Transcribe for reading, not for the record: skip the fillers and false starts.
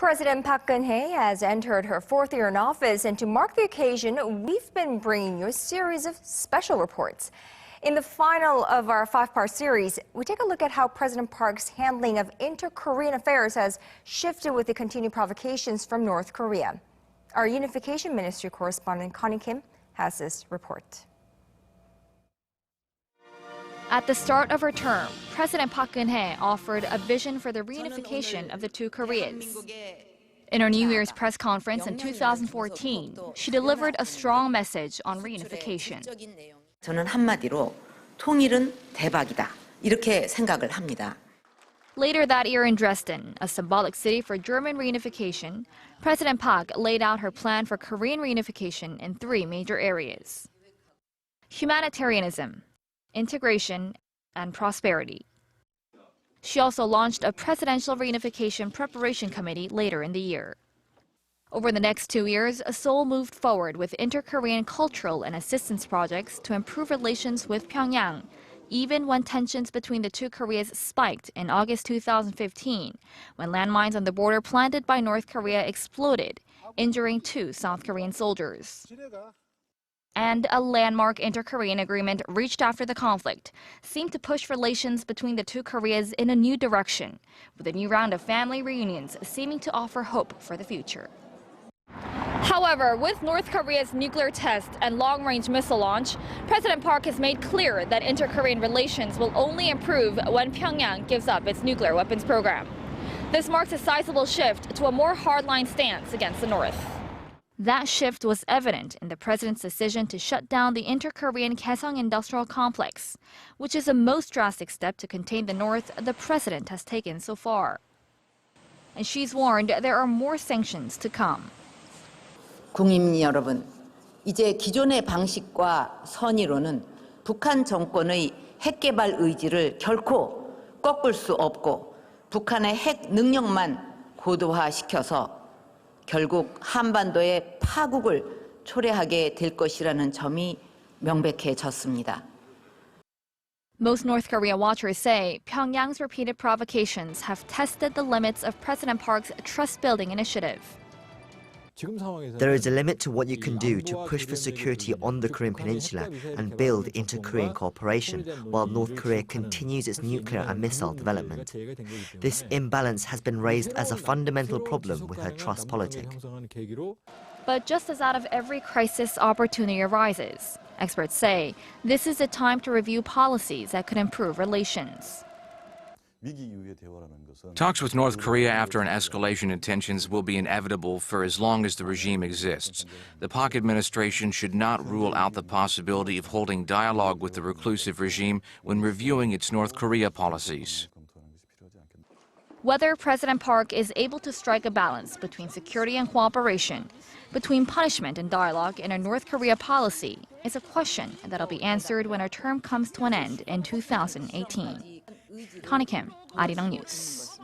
President Park Geun-hye has entered her fourth year in office, and to mark the occasion, we've been bringing you a series of special reports. In the final of our five-part series, we take a look at how President Park's handling of inter-Korean affairs has shifted with the continued provocations from North Korea. Our Unification Ministry correspondent Connie Kim has this report. At the start of her term, President Park Geun-hye offered a vision for the reunification of the two Koreas. In her New Year's press conference in 2014, she delivered a strong message on reunification. 저는 한마디로 통일은 대박이다. 이렇게 생각을 합니다. Later that year in Dresden, a symbolic city for German reunification, President Park laid out her plan for Korean reunification in three major areas: humanitarianism, integration, and prosperity. She also launched a presidential reunification preparation committee later in the year. Over the next 2 years, Seoul moved forward with inter-Korean cultural and assistance projects to improve relations with Pyongyang, even when tensions between the two Koreas spiked in August 2015, when landmines on the border planted by North Korea exploded, injuring 2 South Korean soldiers. And a landmark inter-Korean agreement reached after the conflict seemed to push relations between the two Koreas in a new direction, with a new round of family reunions seeming to offer hope for the future. However, with North Korea's nuclear test and long-range missile launch, President Park has made clear that inter-Korean relations will only improve when Pyongyang gives up its nuclear weapons program. This marks a sizable shift to a more hardline stance against the North. That shift was evident in the president's decision to shut down the inter-Korean Kaesong industrial complex, which is the most drastic step to contain the North the president has taken so far. And she's warned there are more sanctions to come. 국민 여러분, 이제 기존의 방식과 선의로는 북한 정권의 핵개발 의지를 결코 꺾을 수 없고 북한의 핵 능력만 고도화시켜서 결국 한반도의 파국을 초래하게 될 것이라는 점이 명백해졌습니다. Most North Korea watchers say Pyongyang's repeated provocations have tested the limits of President Park's trust-building initiative. There is a limit to what you can do to push for security on the Korean peninsula and build inter-Korean cooperation while North Korea continues its nuclear and missile development. This imbalance has been raised as a fundamental problem with her trust politic. But just as out of every crisis, opportunity arises. Experts say this is a time to review policies that could improve relations. Talks with North Korea after an escalation in tensions will be inevitable for as long as the regime exists. The Park administration should not rule out the possibility of holding dialogue with the reclusive regime when reviewing its North Korea policies. Whether President Park is able to strike a balance between security and cooperation, between punishment and dialogue in a North Korea policy, is a question that'll be answered when her term comes to an end in 2018. Connie Kim, Arirang News.